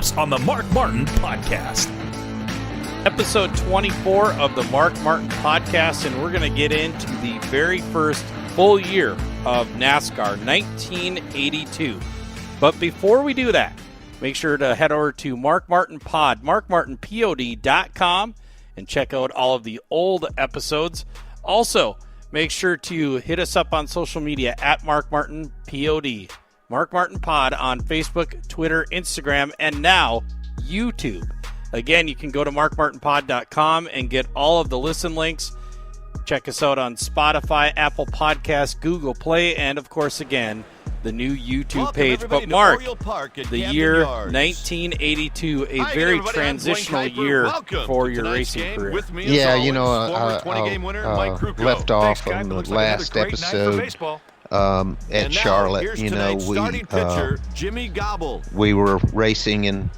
us on the Mark Martin Podcast. Episode 24 of the Mark Martin Podcast, and we're going to get into the very first full year of NASCAR, 1982. But before we do that, make sure to head over to Mark Martin Pod, markmartinpod.com, and check out all of the old episodes. Also, make sure to hit us up on social media at Mark Martin Pod, Mark Martin Pod on Facebook, Twitter, Instagram, and now YouTube. Again, you can go to markmartinpod.com and get all of the listen links. Check us out on Spotify, Apple Podcasts, Google Play, and of course, again, the new YouTube page. But Mark, the year 1982, a very transitional year for your racing career. Yeah, you know, left off on the last episode at Charlotte. You know, we were racing in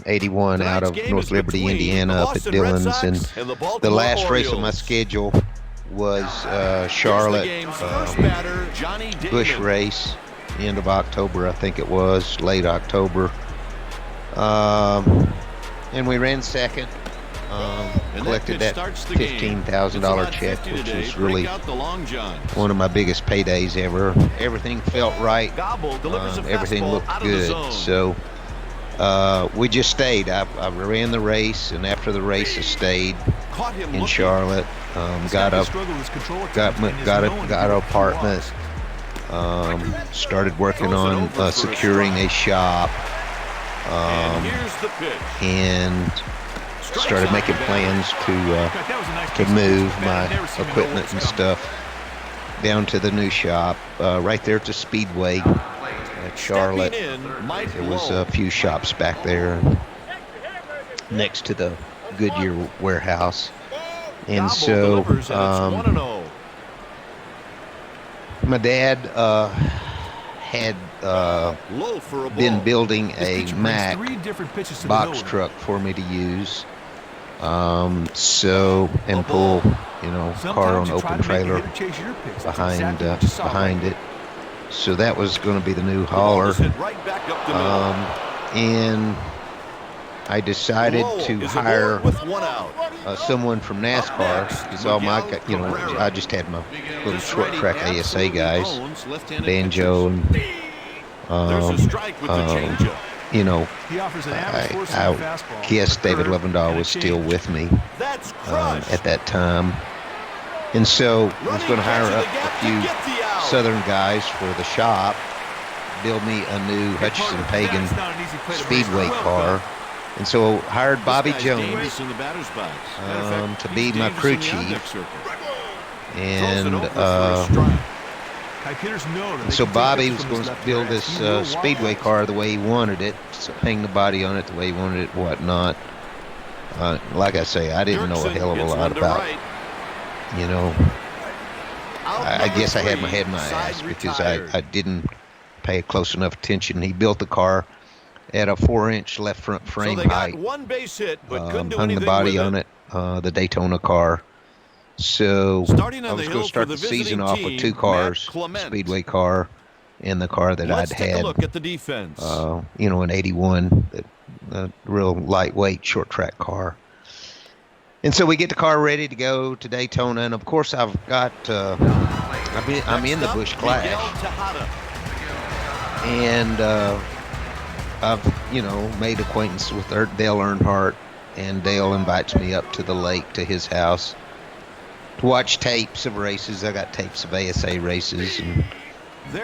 81 out of North Liberty, Indiana, up at Dillon's, and the last race of my schedule was Charlotte Busch race, end of October, I think it was, late October, and we ran second. Collected that $15,000 check, which was really one of my biggest paydays ever. Everything felt right. Everything looked good. So we just stayed. I ran the race, and after the race, I stayed in Charlotte. Got an apartment. Started working on securing a shop. And started making plans to move my equipment and stuff down to the new shop right there at the Speedway at Charlotte. There was a few shops back there next to the Goodyear warehouse, and so my dad had been building a Mack box truck for me to use. And pull, you know, car on open trailer behind it. So that was going to be the new hauler. And I decided to hire someone from NASCAR, because all my, you know, I just had my little short track ASA guys, Banjo and you know, I guess David Lovendahl was still with me at that time. And so I was going to hire up a few Southern guys for the shop, build me a new Hutchison Pagan Speedway car. And so hired Bobby Jones to be my crew chief. And so Bobby was going to build this Speedway car the way he wanted it, so hang the body on it the way he wanted it, whatnot. Like I say, I didn't know a hell of a lot about, you know, I guess I had my head in my ass because I didn't pay close enough attention. He built the car at a 4-inch left front frame height, hung the body on it, the Daytona car. So I was going to start the season off with two cars, Speedway car and the car that I'd had, you know, in 81, a real lightweight short track car. And so we get the car ready to go to Daytona, and of course I've got, I'm in the Busch Clash, and I've, you know, made acquaintance with Dale Earnhardt, and Dale invites me up to the lake to his house to watch tapes of races. I got tapes of ASA races,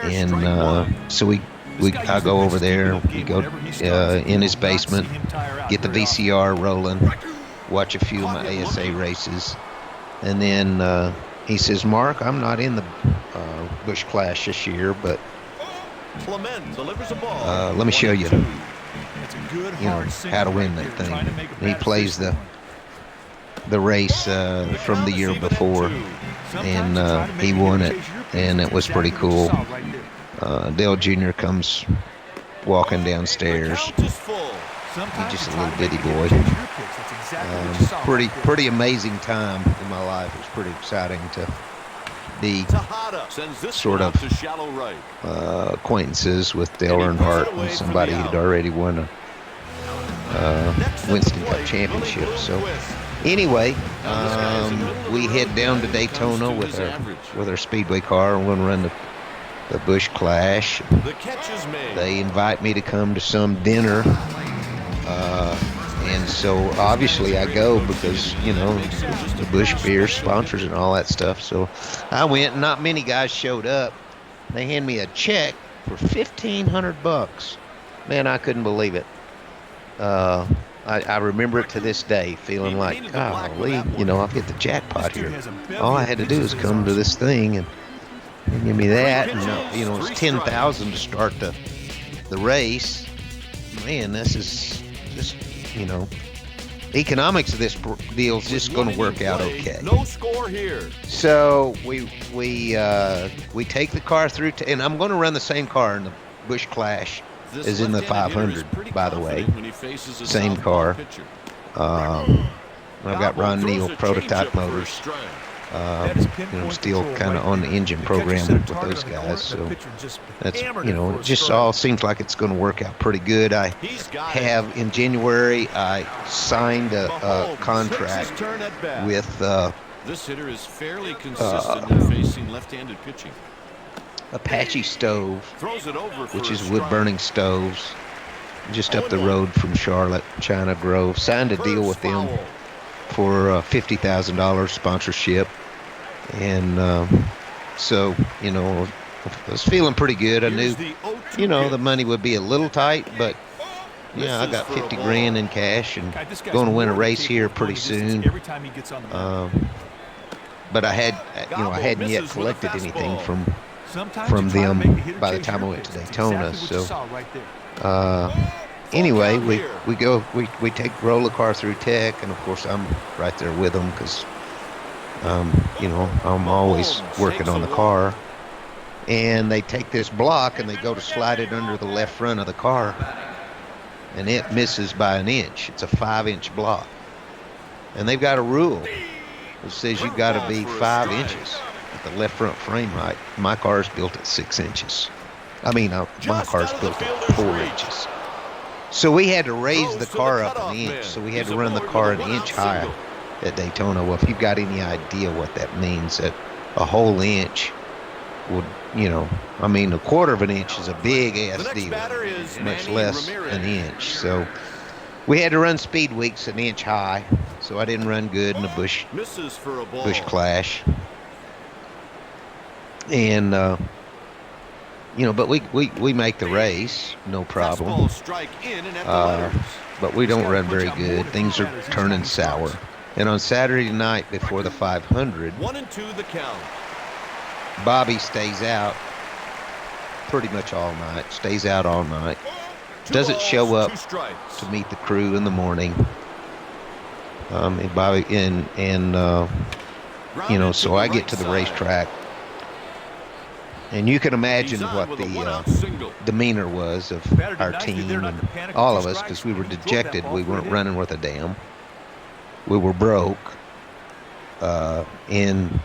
and so I go over there. We go in his basement, get the VCR rolling, watch a few of my ASA races, and then he says, "Mark, I'm not in the Busch Clash this year, but let me show you, you know, how to win that thing." And he plays the race from the year before, and he won it, and it was pretty cool. Dale Jr. comes walking downstairs. He's just a little bitty boy. Pretty amazing time in my life. It was pretty exciting to be sort of acquaintances with Dale Earnhardt and somebody who'd already won Winston Cup championship. So anyway, we head down to Daytona with our speedway car. I'm going to run the Busch Clash. They invite me to come to some dinner. And so obviously I go because, the Busch Beer sponsors and all that stuff. So I went, and not many guys showed up. They hand me a check for $1,500. Man, I couldn't believe it. I remember it to this day, feeling like, golly, I'll hit the jackpot here. All I had to do is come to this thing and give me that. And, it's $10,000 to start the race. Man, this is just, economics of this deal is just going to work out okay. No score here. So we take the car through, and I'm going to run the same car in the Busch Clash as in the 500, by the way. Same car. I've got Ron Neal prototype motors. Still kind of on the engine program with those guys. So that's, it just all seems like it's going to work out pretty good. I have, in January, I signed a contract with this hitter is fairly consistent in facing left-handed pitching. Apache Stove, which is wood-burning stoves, just up the road from Charlotte, China Grove. Signed a deal with them for $50,000 sponsorship. And so, I was feeling pretty good. I knew, the money would be a little tight, but I got 50 grand in cash and going to win a race here pretty soon. But I hadn't yet collected anything from them by the time I went to Daytona. So anyway, we roll the car through tech, and of course I'm right there with them because I'm always working on the car. And they take this block and they go to slide it under the left front of the car, and it misses by an inch. It's a 5-inch block, and they've got a rule that says you've got to be 5 inches at the left front frame height. My car's built at 6 inches. My car's built at 4 inches. So we had to raise the car up an inch. So we had to run the car an inch higher at Daytona. Well, if you've got any idea what that means, that a whole inch would, a quarter of an inch is a big ass deal, much less an inch. So we had to run speed weeks an inch high. So I didn't run good in the Busch Clash. And but we make the race, no problem. But we don't run very good. Things are turning sour. And on Saturday night before the 500, 1-2 the count. Bobby stays out pretty much all night. Stays out all night. Doesn't show up to meet the crew in the morning. And Bobby so I get to the racetrack. And you can imagine what the demeanor was of our team and all of us, because we were dejected. We weren't running worth a damn. We were broke. And,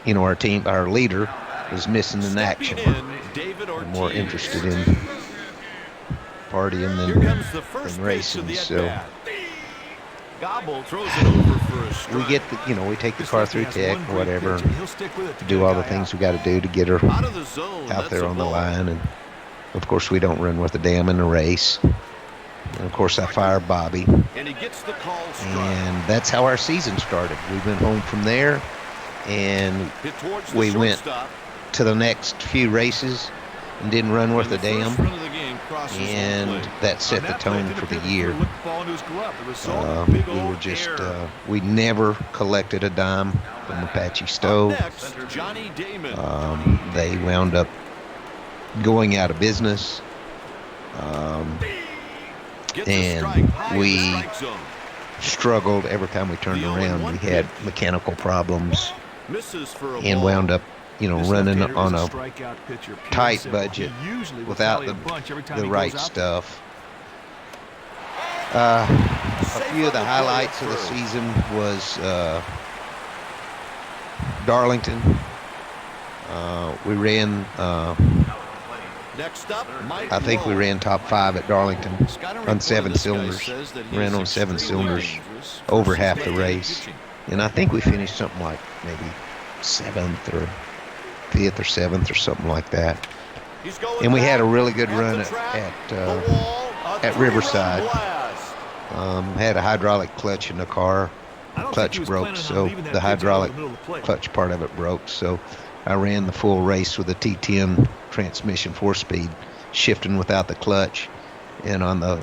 our team, our leader, was missing in action. We're more interested in partying than racing. So we get we take the car through tech, whatever, do all the things we got to do to get her out there on the line. And of course, we don't run worth a damn in the race. And of course, I fire Bobby. And that's how our season started. We went home from there, and we went to the next few races and didn't run worth a damn. And that set the tone for the year. We were just, we never collected a dime from Apache Stove. They wound up going out of business. And we struggled every time we turned around. We had mechanical problems and wound up running on a tight budget without the right stuff. A few of the highlights of the season was Darlington. We ran Next up, I think we ran top 5 at Darlington on 7 cylinders. Ran on 7 cylinders over half the race. And I think we finished something like maybe 7th or 5th or 7th or something like that. And we had a really good run at Riverside. Had a hydraulic clutch in the car. Clutch broke, so the hydraulic clutch part of it broke. So I ran the full race with a T10 transmission 4-speed, shifting without the clutch. And on the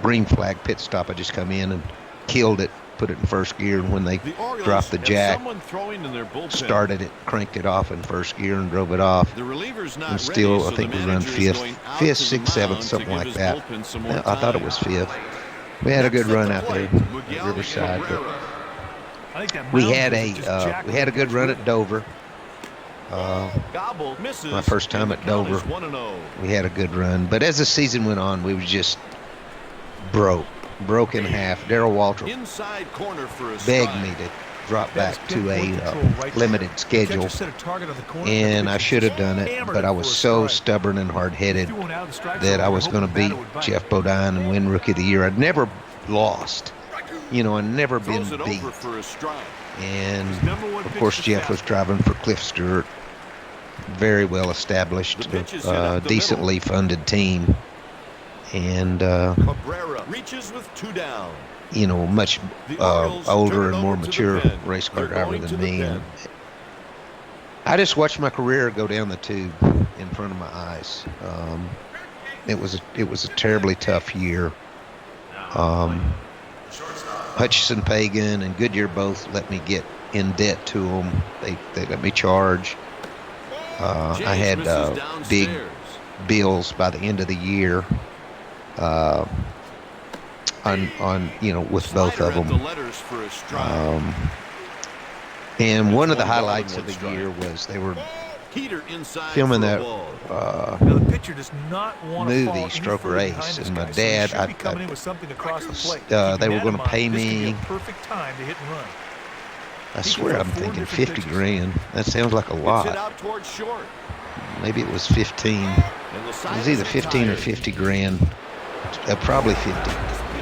green flag pit stop, I just come in and killed it, put it in first gear. And when they dropped the jack, started it, cranked it off in first gear and drove it off. And still, I think we run 5th, 6th, 7th, something like that. I thought it was 5th. We had a good run out there at Riverside. But we had a good run at Dover. My first time at Dover, we had a good run. But as the season went on, we was just broke in half. Darrell Waltrip begged me to drop back to a limited schedule, and I should have done it, but I was so stubborn and hard-headed that I was going to beat Jeff Bodine and win Rookie of the Year. I'd never lost. I'd never been beat. And, of course, Jeff was driving for Cliff Stewart. Very well established, decently funded team. And, much older and more mature race car driver than me. And I just watched my career go down the tube in front of my eyes. It was a terribly tough year. Hutchison Pagan and Goodyear both let me get in debt to them. They let me charge. I had big bills by the end of the year. With both of them. And one of the highlights of the year was they were filming that movie Stroker Ace, and my dad, they were going to pay me. I swear I'm thinking 50 grand. That sounds like a lot. Maybe it was 15. It was either 15 or 50 grand. Probably 50.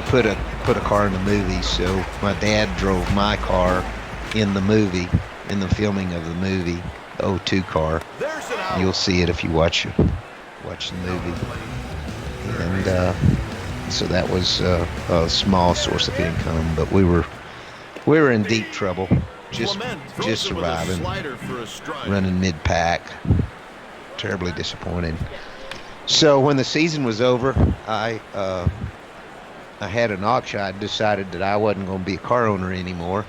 Put a car in the movie, so my dad drove my car in the movie, in the filming of the movie, the 02 car. You'll see it if you watch the movie. And so that was a small source of income, but we were in deep trouble, just surviving, running mid-pack, terribly disappointed. So when the season was over, I had an auction. I decided that I wasn't going to be a car owner anymore,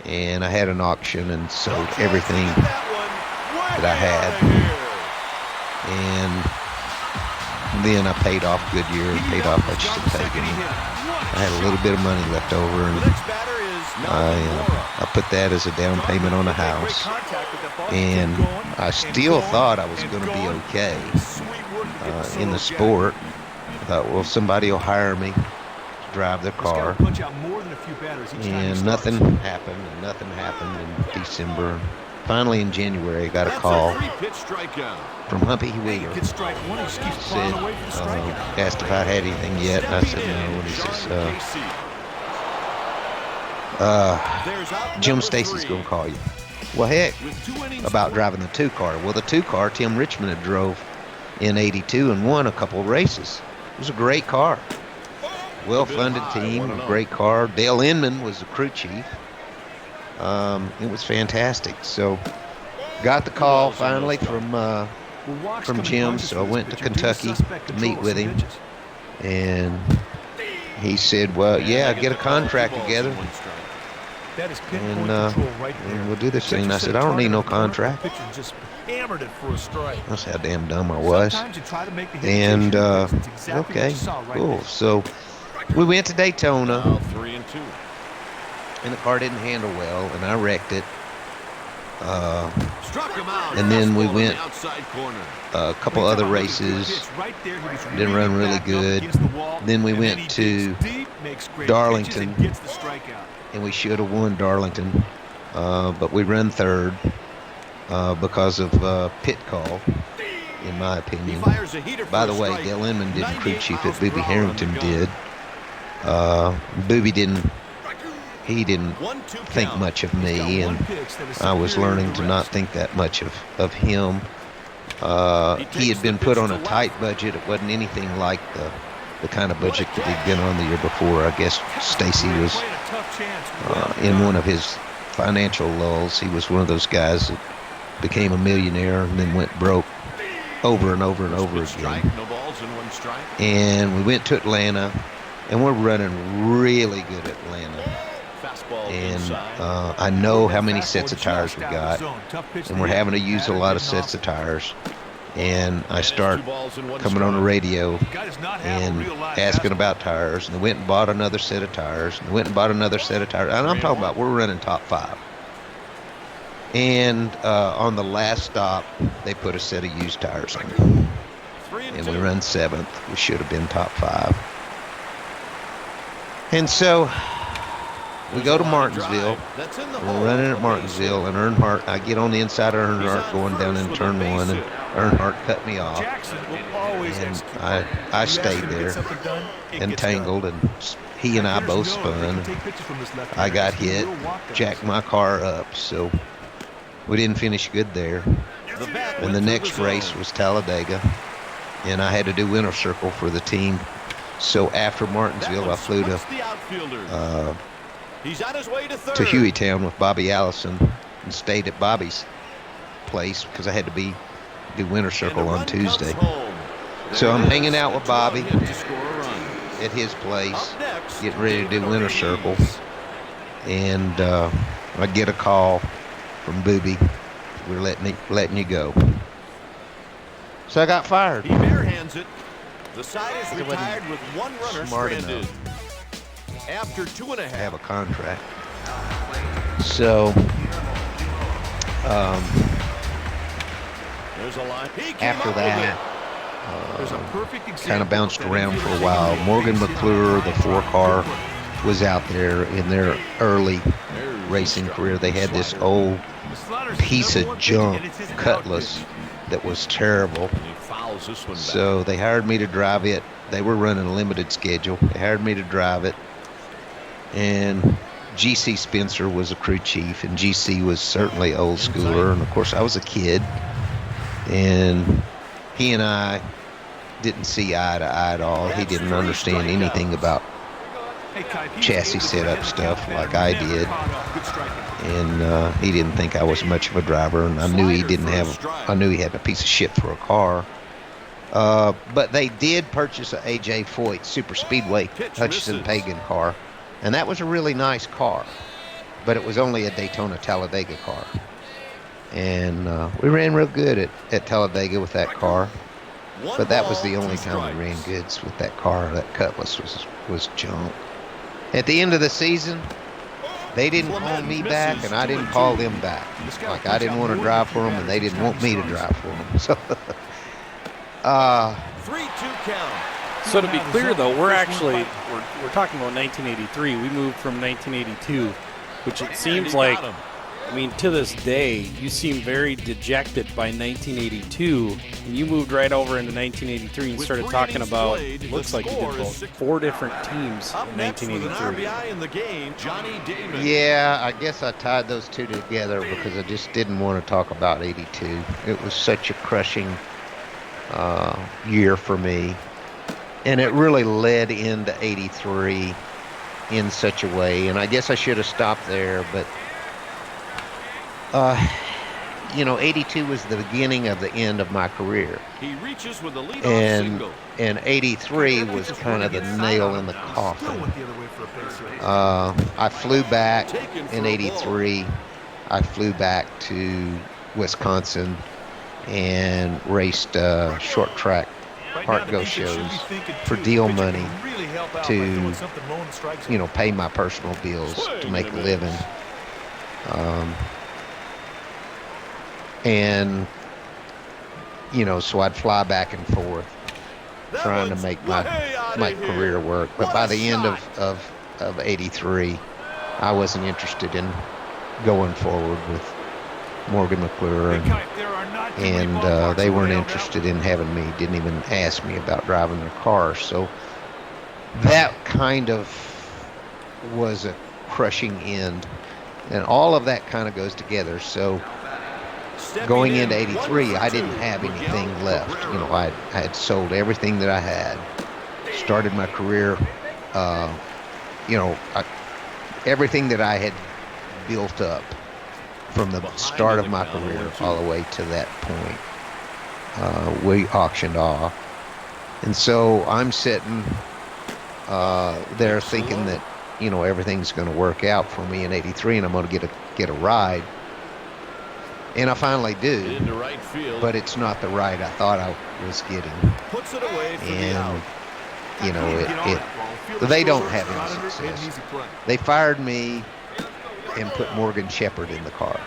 and I had an auction and sold everything that I had. And then I paid off Goodyear and paid off Hutchison Pagan. I had a little bit of money left over, and I put that as a down payment on a house. And I still thought I was going to be okay in the sport. I thought, well, somebody will hire me to drive their car. And nothing happened in December. Finally, in January, I got a call from Humpy Wheeler. He said, asked if I'd had anything yet, and I said no. And he says, Jim Stacy's going to call you. Well, heck, about driving the 2 car. Well, the 2 car, Tim Richmond had drove in '82 and won a couple of races. It was a great car. Well-funded team, a great car. Dale Inman was the crew chief. It was fantastic. So, got the call finally from Jim. So I went to Kentucky to meet with him, and he said, "Well, yeah, get a contract together, and we'll do this thing." And I said, "I don't need no contract." That's how damn dumb I was. And okay, cool. So we went to Daytona, and the car didn't handle well, and I wrecked it. And then we went a couple other races, didn't run really good. Then we went to Darlington, and we should have won Darlington, but we ran third because of pit call. in my He opinion. fires a heater for By a the way, strike. Dale Inman didn't crew 98 chief it. miles per Booby hour on the Harrington gun. did. Booby didn't. He didn't 1-2 think count. much of me, and I was learning to not think that much of him. He had been put on a tight budget. It wasn't anything like the kind of budget that he'd been on the year before. I guess Stacy was in one of his financial lulls. He was one of those guys that became a millionaire and then went broke over and over and over Strike, again. no balls and 1 strike. And we went to Atlanta, and we're running really good at Atlanta. Fastball And inside. I know how many sets of tires we got, and we're having to use a lot of sets of tires. And I start 2 balls and 1 coming on the strike. radio and asking about tires, and they went and bought another set of tires, and they went and bought another set of tires. And I'm talking about we're running top 5. And on the last stop, they put a set of used tires on, 3-2. and we run 7th. We should have been top 5. And so we go to Martinsville. That's in the We're hole. running at Martinsville, and Earnhardt, I get on the inside of Earnhardt going down in turn 1, and Earnhardt cut me off. And I stayed there, entangled, and he and I both spun. I got hit, jacked my car up, so we didn't finish good there. And the next race was Talladega, and I had to do winter circle for the team. So after Martinsville, I flew to Hueytown with Bobby Allison and stayed at Bobby's place because I had to do winter circle on Tuesday. So I'm hanging out with Bobby at his place, getting ready to do winter circle, and I get a call from Booby. We're letting you go. So I got fired. He barehands it. The side is retired with 1 runner Smart stranded. enough After 2.5. to have a contract. So There's a line. He came after up with that, it. kind of bounced around for a while. Morgan McClure, the 4-car, was out there in their early racing career. They had this old piece of junk Cutlass that was terrible. And he fouls this one back. So they hired me to drive it. They were running a limited schedule. They hired me to drive it. And GC Spencer was a crew chief, and GC was certainly old schooler. And of course, I was a kid. And he and I didn't see eye to eye at all. He didn't understand anything about chassis setup stuff like I did. And he didn't think I was much of a driver, and I knew he had a piece of shit for a car. But they did purchase a AJ Foyt super speedway Hutchinson Pagan car, and that was a really nice car, but it was only a Daytona Talladega car. And we ran real good at Talladega with that car, but that was the only time we ran goods with that car. That Cutlass was junk. At the end of the season, they didn't call me back, and I didn't call them back. Like, I didn't want to drive for them, and they didn't want me to drive for them. So, 3-2 count. So to be clear, though, we're talking about 1983. We moved from 1982, which it seems like, I mean, to this day, you seem very dejected by 1982, and you moved right over into 1983 and started talking about, looks like you did about 4 different teams in 1983. RBI in the game, Johnny Damon. yeah, I guess I tied those two together because I just didn't want to talk about 82. It was such a crushing year for me. And it really led into 83 in such a way. And I guess I should have stopped there, but 82 was the beginning of the end of my career. He reaches with the lead single. And 83 was kind of the nail in the coffin. I flew back in 83. I flew back to Wisconsin and raced short track Heart Go shows for deal money to, pay my personal bills to make a living. And, so I'd fly back and forth trying to make my career work. But by the end of 83, I wasn't interested in going forward Morgan McClure, and they weren't interested in having me, didn't even ask me about driving their car. So that kind of was a crushing end. And all of that kind of goes together. So going into 83, I didn't have anything left. You know, I had sold everything that I had, started my career, everything that I had built up from the start of my career all the way to that point, we auctioned off. And so I'm sitting there thinking that, you know, everything's going to work out for me in 83 and I'm going to get a ride. And I finally do, but it's not the ride I thought I was getting. And, you know, they don't have any success. They fired me and put Morgan Shepherd in the car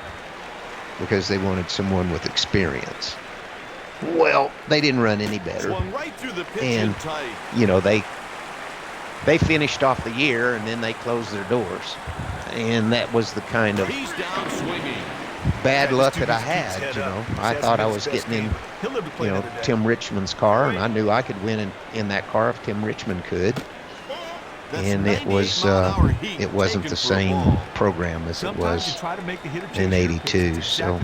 because they wanted someone with experience. Well, they didn't run any better. And, you know, they finished off the year and then they closed their doors. And that was the kind of bad luck that I had, you know. I thought I was getting in, you know, Tim Richmond's car, and I knew I could win in that car if Tim Richmond could. And it wasn't the same program as it was in 82. So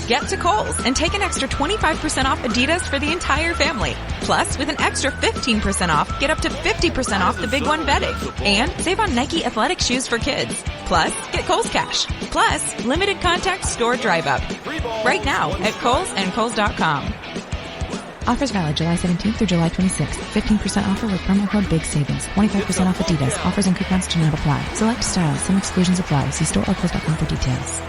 get to Kohl's and take an extra 25% off Adidas for the entire family. Plus, with an extra 15% off, get up to 50% off the Big One bedding. And save on Nike athletic shoes for kids. Plus, get Kohl's Cash. Plus, limited contact store drive-up. Right now at Kohl's and Kohl's.com. Offers valid July 17th through July 26th. 15% offer with promo code BIG SAVINGS. 25% off Adidas. Offers and coupons do not apply. Select styles. Some exclusions apply. See store or Kohl's.com for details.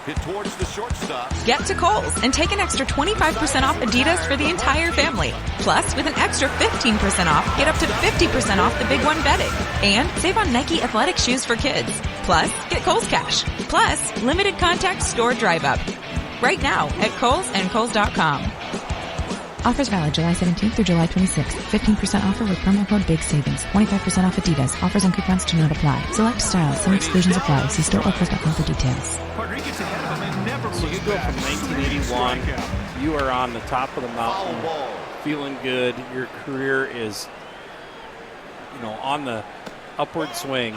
Hit towards the shortstop. Get to Kohl's and take an extra 25% off Adidas for the entire family. Plus, with an extra 15% off, get up to 50% off the Big One bedding. And save on Nike athletic shoes for kids. Plus, get Kohl's Cash. Plus, limited contact store drive-up. Right now at Kohl's and Kohl's.com. Offers valid July 17th through July 26th. 15% offer with promo code BIG SAVINGS. 25% off Adidas. Offers and coupons do not apply. Select styles. Some exclusions apply. See store or Kohl's.com for details. So you go from 1981, you are on the top of the mountain, feeling good. Your career is, you know, on the upward swing.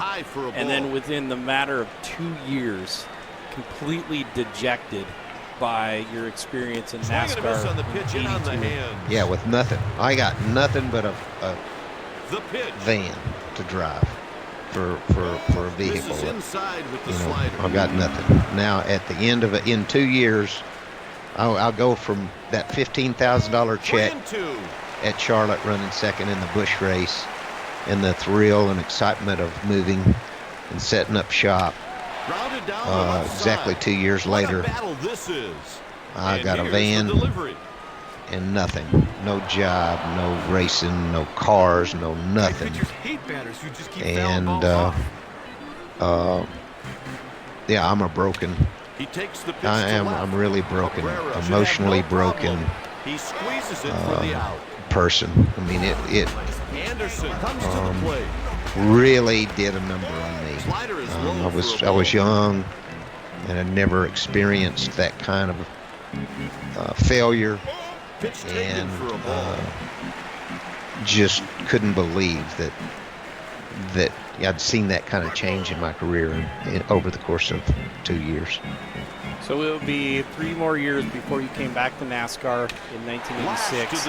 And then within the matter of 2 years, completely dejected by your experience in NASCAR in 82. Yeah, with nothing. I got nothing but a van to drive for a vehicle. You know, I've got nothing. Now, at the end of it, in 2 years, I'll go from that $15,000 check at Charlotte running second in the Busch race and the thrill and excitement of moving and setting up shop. Exactly 2 years later, I got a van and nothing. No job, no racing, no cars, no nothing. And yeah, I'm a broken. I'm really broken, emotionally broken person. I mean, it really did a number on me. I was young and had never experienced that kind of failure, and just couldn't believe that I'd seen that kind of change in my career over the course of 2 years. So it will be 3 more years before you came back to NASCAR in 1986.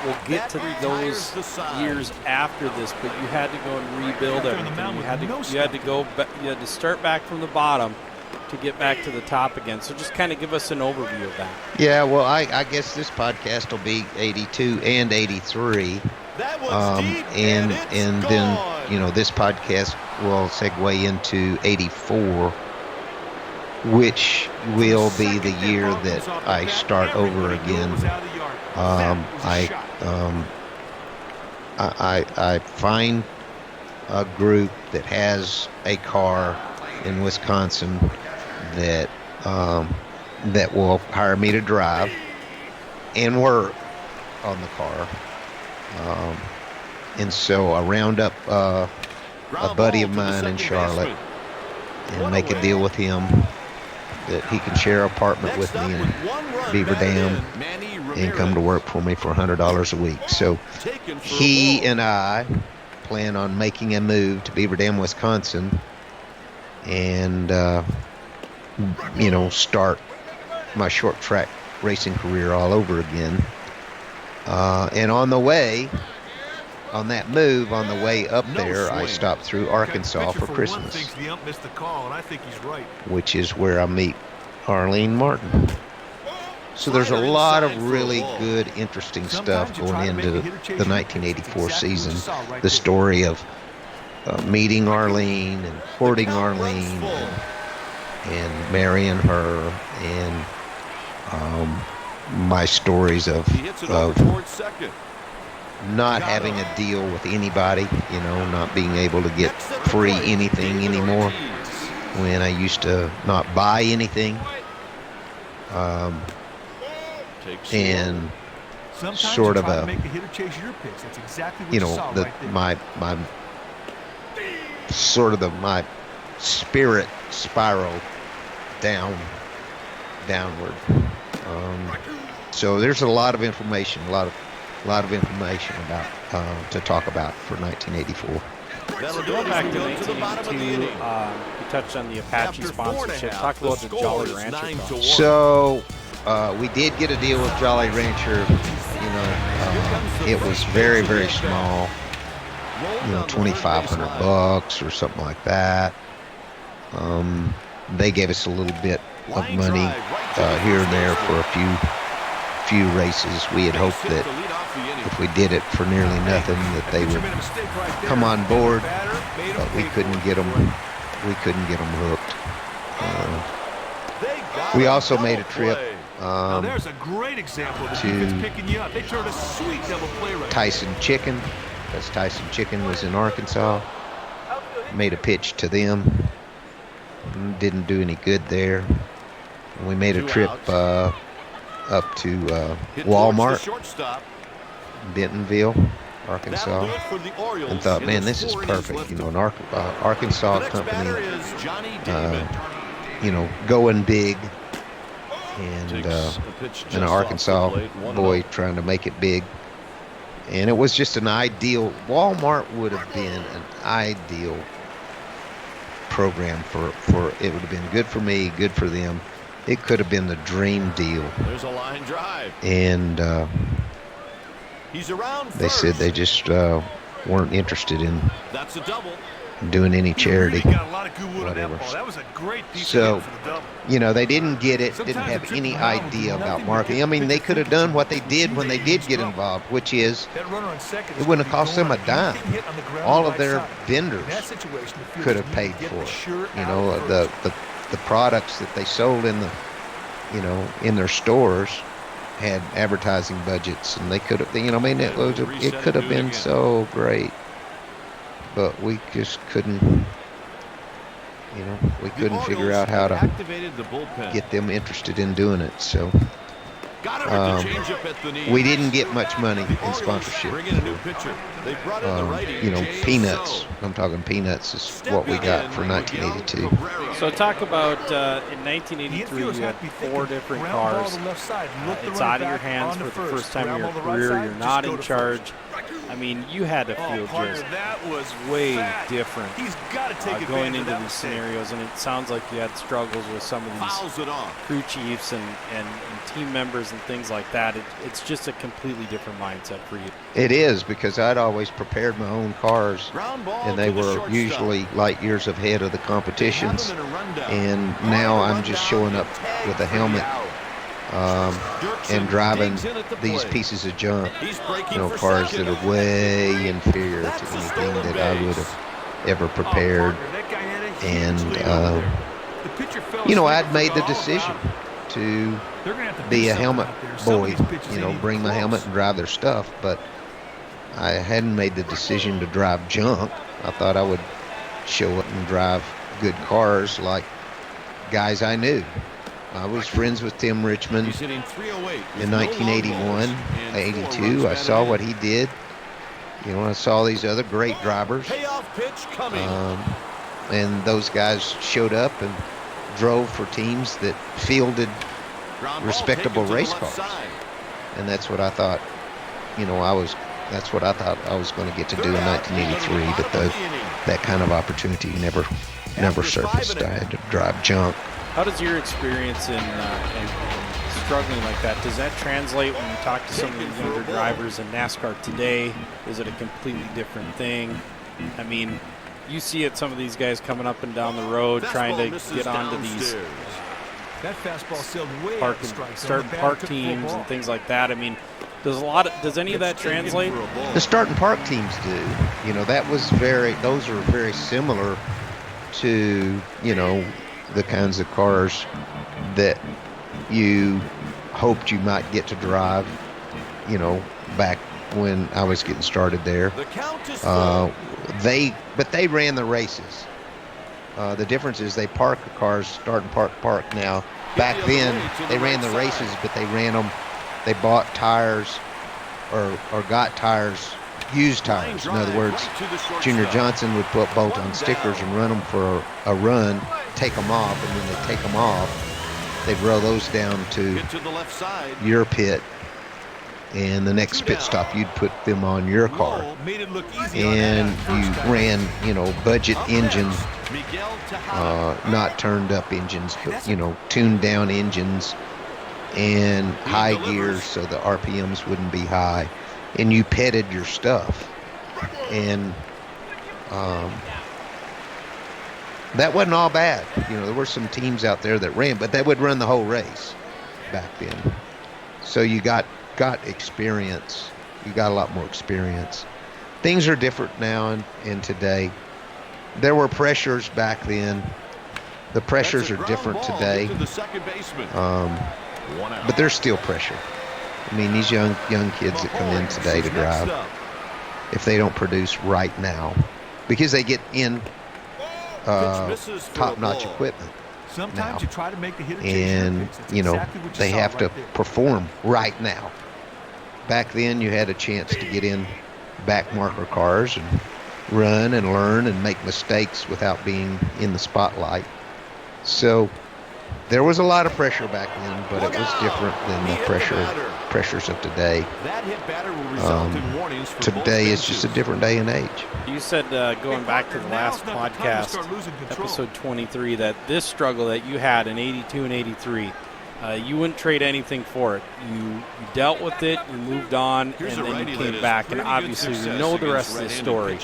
We'll get to those years after this, but you had to go and rebuild everything. You had to start back from the bottom to get back to the top again. So just kind of give us an overview of that. Yeah, well, I guess this podcast will be 82 and 83. And then, you know, this podcast will segue into 84, which will be the year that I start over again. I find a group that has a car in Wisconsin that will hire me to drive and work on the car. And so I round up a buddy of mine in Charlotte, and make a deal with him that he can share an apartment with me in Beaver Dam and come to work for me for $100 a week. So he and I plan on making a move to Beaver Dam, Wisconsin, and start my short track racing career all over again. And on that move, on the way up there, I stopped through Arkansas for Christmas, which is where I meet Arlene Martin. So there's a lot of really good, interesting stuff going into the 1984 season. The story of meeting Arlene and courting Arlene and marrying her, and my stories of not having a deal with anybody, not being able to get free anything anymore when I used to not buy anything. And sort of a, my spirit spiraled downward. So there's a lot of information, a lot of information about to talk about for 1984. So going back to 1982, you touched on the Apache sponsorship. Talk about the Jolly Rancher car. So we did get a deal with Jolly Rancher. It was very, very small. $2,500 or something like that. They gave us a little bit of money here and there for a few races. We had hoped that if we did it for nearly nothing, that they would come on board, but we couldn't get them. We couldn't get them hooked. We also made a trip there's a great example of to picking you up. They turned a sweet double play right. Tyson Chicken, because Tyson Chicken was in Arkansas. Made a pitch to them. Didn't do any good there. We made a trip up to Walmart, Bentonville, Arkansas, and thought, man, this is perfect. An Arkansas company, going big, and an Arkansas boy trying to make it big. And it was just an ideal, Walmart would have been an ideal program for it would have been good for me, good for them. It could have been the dream deal. There's a line drive. And He's around they said they just weren't interested in That's a double. doing any charity. Really got a lot of good wood on that Whatever. ball. That was a great piece So, of hit for the double. they didn't get it, didn't have any idea about marketing. I mean, they could have done what they did when they did get involved, which is That runner on second is it wouldn't have gonna cost be them a going dime. up. Hit on the ground All right of their side. vendors In that situation, the field could is have you paid get for the it. shirt out The products that they sold in in their stores had advertising budgets, and they could have, it could have been so great, but we just couldn't, we couldn't figure out how to Activated the bullpen. get them interested in doing it. So Got him with the changeup at the knee. we didn't get much money in sponsorship. Bring in a new pitcher. They brought in the righty, James Peanuts. So. I'm talking peanuts is what we got for 1982. So talk about in 1983, you had 4 different cars. It's out of your hands for the first time in your career. You're not in charge. I mean, you had to feel just that was way fat. different He's got to take going advantage of into that these mistake. scenarios, and it sounds like you had struggles with some of these Fouls it off. crew chiefs and team members and things like that. It's just a completely different mindset for you. It is, because I'd always prepared my own cars, Ground ball and they to the were shortstop. usually light years ahead of the They have competitions. him in a rundown. And now I'm just showing up with a helmet and driving these pieces of junk, cars that are way inferior to anything that I would have ever prepared. And I'd made the decision to be a helmet boy, bring my helmet and drive their stuff, but I hadn't made the decision to drive junk. I thought I would show up and drive good cars like guys I knew. I was friends with Tim Richmond He's hitting 308 with in no 1981, long balls and 82. 4 I runs saw batted what in. he did. I saw these other great drivers. Payoff pitch coming. and those guys showed up and drove for teams that fielded respectable race cars. And that's what I thought, that's what I thought I was going to get to do in 1983, but that kind of opportunity never surfaced. I had to drive junk. How does your experience in struggling like that, does that translate when you talk to some of the younger drivers in NASCAR today? Is it a completely different thing? I mean, you see it, some of these guys coming up and down the road trying to get onto these starting park teams and things like that. I mean, does any of that translate? The start and park teams do. Those are very similar to, the kinds of cars that you hoped you might get to drive, back when I was getting started there. They ran the races. The difference is they park the cars, start and park now. Back then, they ran the races, but they ran them. They bought tires or got tires, used tires. In other words, Junior Johnson would put bolt-on stickers and run them for a run, take them off, and when they take them off, they'd roll those down to your pit, and the next pit stop you'd put them on your car, and you ran budget engines, not turned up engines, but tuned down engines and high gears so the RPMs wouldn't be high, and you petted your stuff, and that wasn't all bad. There were some teams out there that ran, but they would run the whole race back then. So you got experience. You got a lot more experience. Things are different now and today. There were pressures back then. The pressures are different today. But there's still pressure. I mean, these young kids that come in today to drive, if they don't produce right now, because they get in top-notch equipment now, you try to make the hitter and they have to perform right now. Back then, you had a chance to get in back marker cars and run and learn and make mistakes without being in the spotlight. So there was a lot of pressure back then, but it was different than the pressures of today. Today is just a different day and age. You said, going back to the last podcast, episode 23, that this struggle that you had in 82 and 83, you wouldn't trade anything for it. You dealt with it, you moved on, and then you came back. And obviously, we know the rest of the story.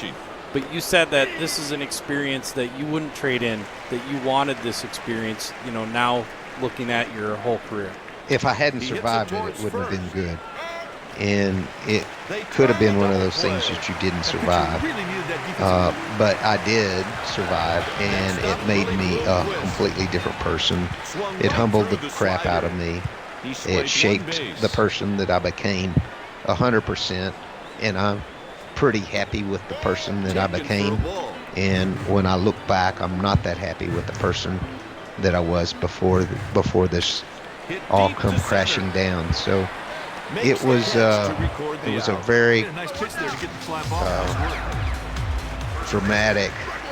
But you said that this is an experience that you wouldn't trade in, that you wanted this experience, now looking at your whole career. If I hadn't survived it, it wouldn't have been good. And it could have been one of those things that you didn't survive. But I did survive, and it made me a completely different person. It humbled the crap out of me. It shaped the person that I became 100%, and I'm pretty happy with the person that I became. And when I look back, I'm not that happy with the person that I was before this all come crashing down. So it was a very dramatic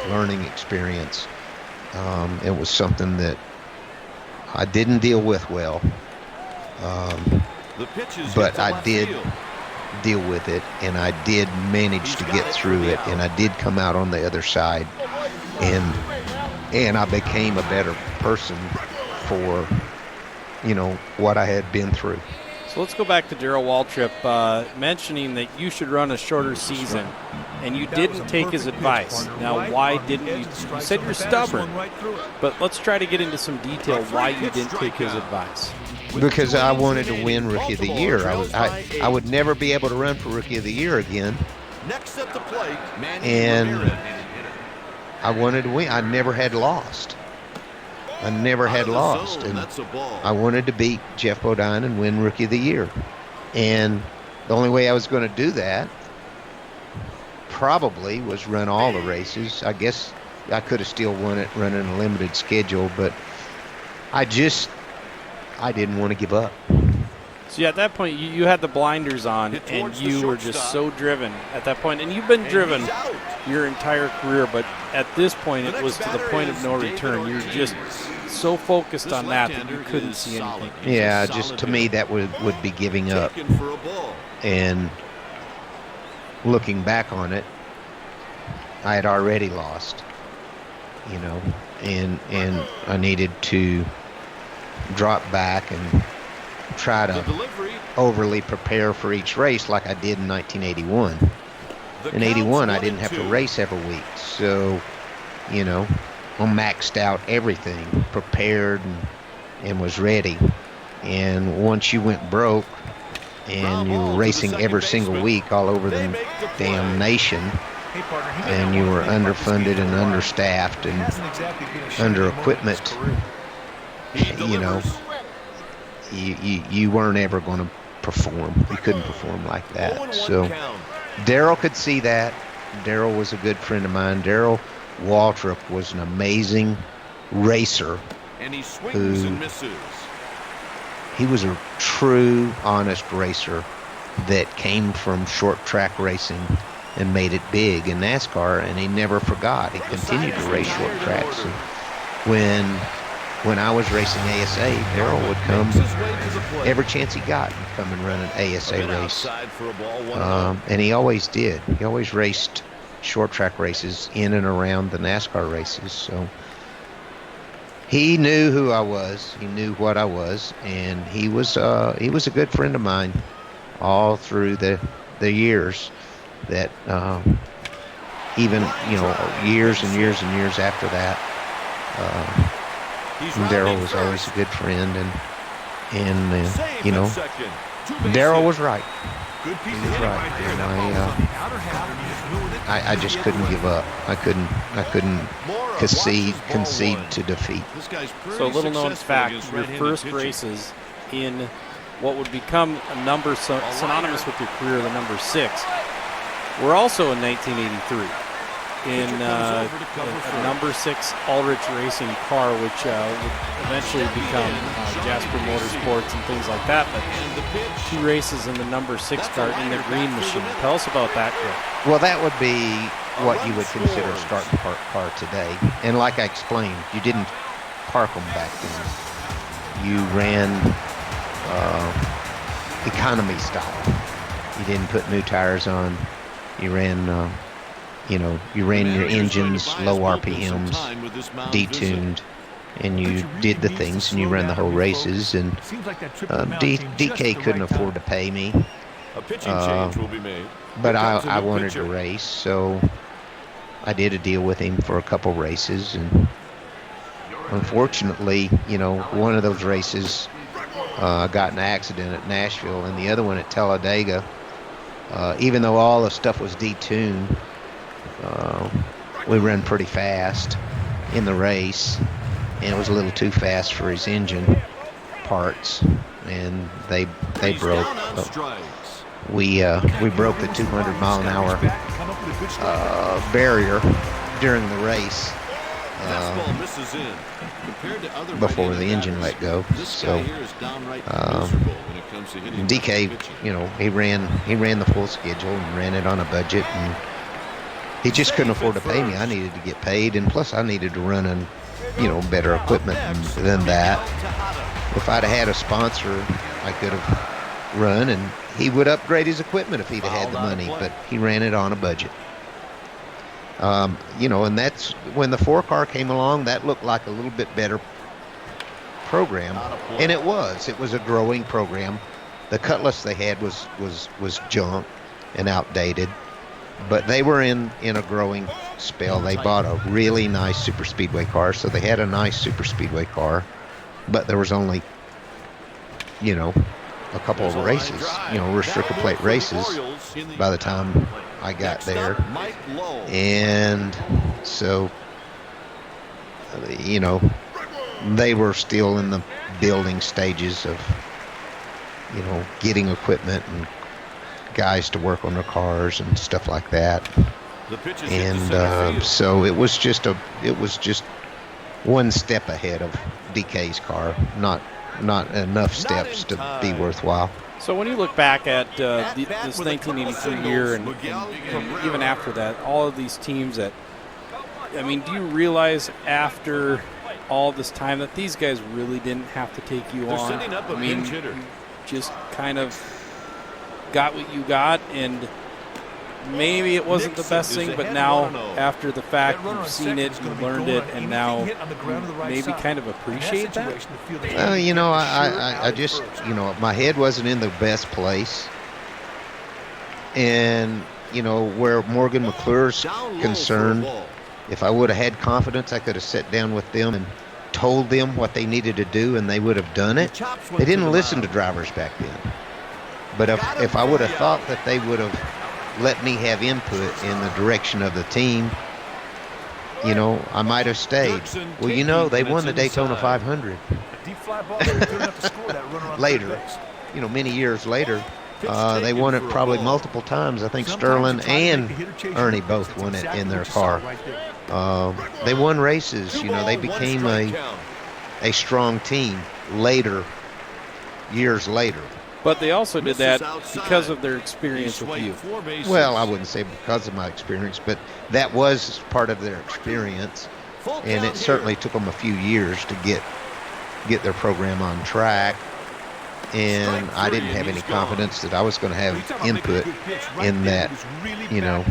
learning experience. It was something that I didn't deal with well, but I did deal with it, and I did manage to get through it, and I did come out on the other side, and I became a better person for what I had been through. So let's go back to Darrell Waltrip mentioning that you should run a shorter season, and you didn't take his advice. Now, why didn't you? You said you're stubborn, but let's try to get into some detail why you didn't take his advice. Because I wanted to win Rookie of the Year. I would never be able to run for Rookie of the Year again. And I wanted to win. I never had lost. And I wanted to beat Jeff Bodine and win Rookie of the Year. And the only way I was going to do that probably was run all the races. I guess I could have still won it running a limited schedule, but I didn't want to give up. So yeah, at that point, you had the blinders on, and you were just so driven at that point. And you've been driven your entire career, but at this point, it was to the point of no return. You're just so focused on that you couldn't see anything. Yeah, just to me, that would be giving up. And looking back on it, I had already lost, you know, and I needed to drop back and try to overly prepare for each race like I did in 1981. In 81, I didn't have to race every week, so, you know, I maxed out everything, prepared and was ready. And once you went broke and you were racing every single week all over the damn nation, and you were underfunded and understaffed and under equipment, you know, you weren't ever going to perform. You couldn't perform like that. So Darrell could see that. Darrell was a good friend of mine. Darrell Waltrip was an amazing racer. And he swings and misses. He was a true, honest racer that came from short track racing and made it big in NASCAR, and he never forgot. He continued to race short tracks. And when I was racing ASA, Darrell would come every chance he got and come and run an ASA race. And he always did. He always raced short track races in and around the NASCAR races. So he knew who I was. He knew what I was, and he was a good friend of mine all through the years. That even, you know, years and years and years after that, Darrell was always a good friend, and you know, Darrell was right. He was right, and I just couldn't give up. I couldn't concede to defeat. So a little known fact: your first races in what would become a number synonymous with your career, the number 6. We're also in 1983 in a number 6 Aldrich Racing car, which would eventually become Jasper Motorsports and things like that. But 2 races in the number 6 car in the green machine. Tell us about that car. Well, that would be what you would consider a starting park car today. And like I explained, you didn't park them back then. You ran economy style. You didn't put new tires on. You ran, you ran your engines, low RPMs, detuned, and you did the things, and you ran the whole races. And DK couldn't afford to pay me, but I wanted to race, so I did a deal with him for a couple races. And unfortunately, you know, one of those races, I got in an accident at Nashville, and the other one at Talladega. Even though all the stuff was detuned, we ran pretty fast in the race, and it was a little too fast for his engine parts, and they broke. We broke the 200-mile-an-hour barrier during the race before the engine let go. So DK, you know, he ran the full schedule and ran it on a budget, and he just couldn't afford to pay me. I needed to get paid, and plus I needed to run on, you know, better equipment than that. If I'd have had a sponsor, I could have run, and he would upgrade his equipment if he'd have had the money, but he ran it on a budget. You know, and that's when the 4-car came along. That looked like a little bit better program, and it was a growing program. The Cutlass they had was junk and outdated, but they were in a growing spell. They bought a really nice super speedway car, so they had a nice super speedway car, but there was only, you know, a couple of races, you know, restrictor plate races by the time I got there. And so, you know, they were still in the building stages of, you know, getting equipment and guys to work on their cars and stuff like that. And so it was just one step ahead of DK's car, not enough steps to be worthwhile. So when you look back at this 1983 year and even after that, all of these teams that, I mean, do you realize after all this time that these guys really didn't have to take you on? I mean, you just kind of got what you got, and maybe it wasn't the best thing, but now after the fact, you've seen it, you've learned it, and now maybe kind of appreciate that? Well, you know, I just, you know, my head wasn't in the best place. And, you know, where Morgan McClure's concerned, if I would have had confidence, I could have sat down with them and told them what they needed to do, and they would have done it. They didn't listen to drivers back then. But if I would have thought that they would have let me have input in the direction of the team, you know, I might have stayed. Well, you know, they won the Daytona 500 later, you know, many years later. They won it probably multiple times. I think Sterling and Ernie both won it in their car. They won races. You know, they became a strong team later, years later. But they also did that because of their experience with you. Well, I wouldn't say because of my experience, but that was part of their experience. And it certainly took them a few years to get their program on track. And I didn't have any confidence that I was going to have input in that. You know,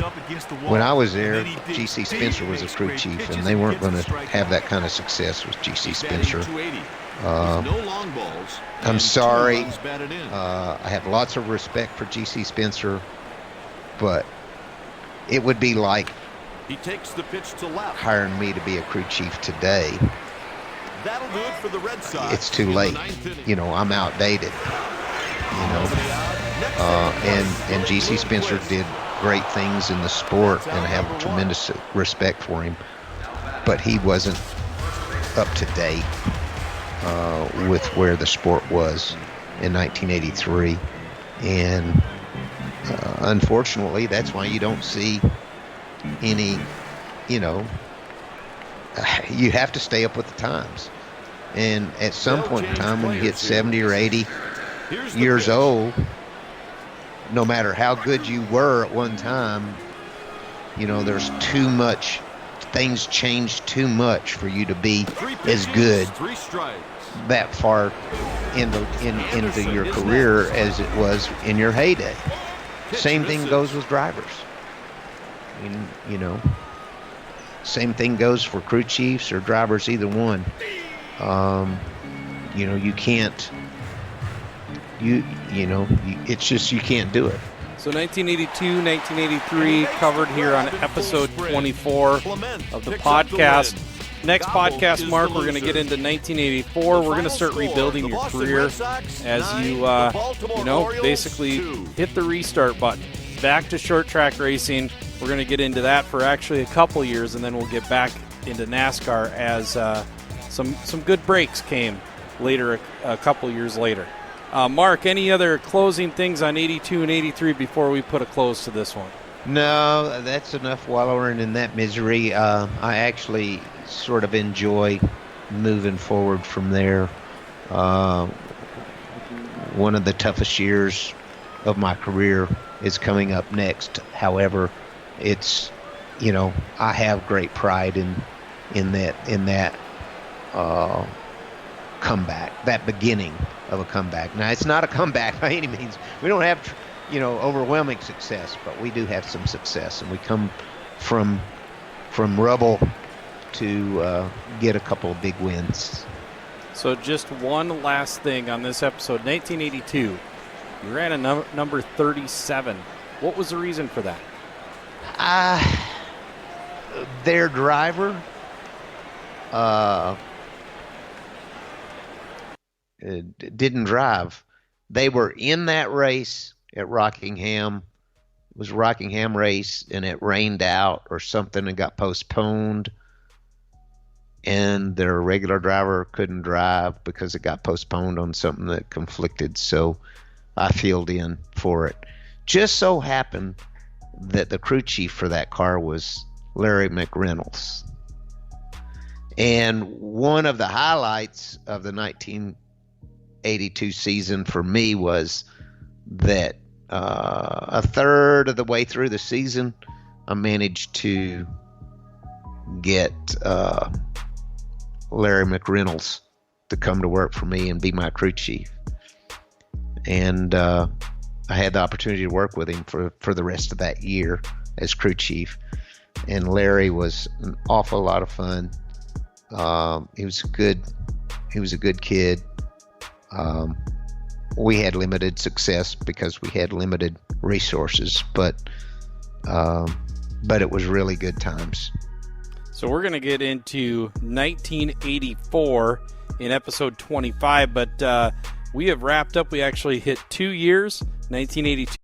when I was there, G.C. Spencer was a crew chief, and they weren't going to have that kind of success with G.C. Spencer. I'm sorry. I have lots of respect for G.C. Spencer, but it would be like hiring me to be a crew chief today. That'll do it for the Red Sox. It's too late. You know, I'm outdated. You know, and G.C. Spencer did great things in the sport, and I have tremendous respect for him. But he wasn't up to date with where the sport was in 1983, and unfortunately, that's why you don't see any. You know, you have to stay up with the times. And at some point in time, when you hit 70 or 80 years old, no matter how good you were at one time, you know, there's too much, things change too much for you to be as good that far into your career as it was in your heyday. Same thing goes with drivers. You know, same thing goes for crew chiefs or drivers, either one. You know, you can't, it's just, you can't do it. So 1982, 1983 covered here on episode 24 of the podcast. Next podcast, Mark, we're going to get into 1984. We're going to start rebuilding your career as you, basically hit the restart button. Back to short track racing. We're going to get into that for actually a couple years, and then we'll get back into NASCAR as some good breaks came later, a couple years later. Mark, any other closing things on 82 and 83 before we put a close to this one? No, that's enough wallowing in that misery. I actually sort of enjoy moving forward from there. One of the toughest years of my career is coming up next. However, it's, you know, I have great pride in that comeback, that beginning of a comeback. Now, it's not a comeback by any means. We don't have, overwhelming success, but we do have some success, and we come from rubble to get a couple of big wins. So just one last thing on this episode. 1982, you ran a number 37. What was the reason for that? Their driver didn't drive. They were in that race at Rockingham. It was a Rockingham race, and it rained out or something and got postponed. And their regular driver couldn't drive because it got postponed on something that conflicted. So I filled in for it. Just so happened that the crew chief for that car was Larry McReynolds. And one of the highlights of the 1982 season for me was that a third of the way through the season, I managed to get Larry McReynolds to come to work for me and be my crew chief. And I had the opportunity to work with him for the rest of that year as crew chief. And Larry was an awful lot of fun. He was a good kid. We had limited success because we had limited resources, but it was really good times. So we're going to get into 1984 in episode 25, but we have wrapped up. We actually hit 2 years, 1982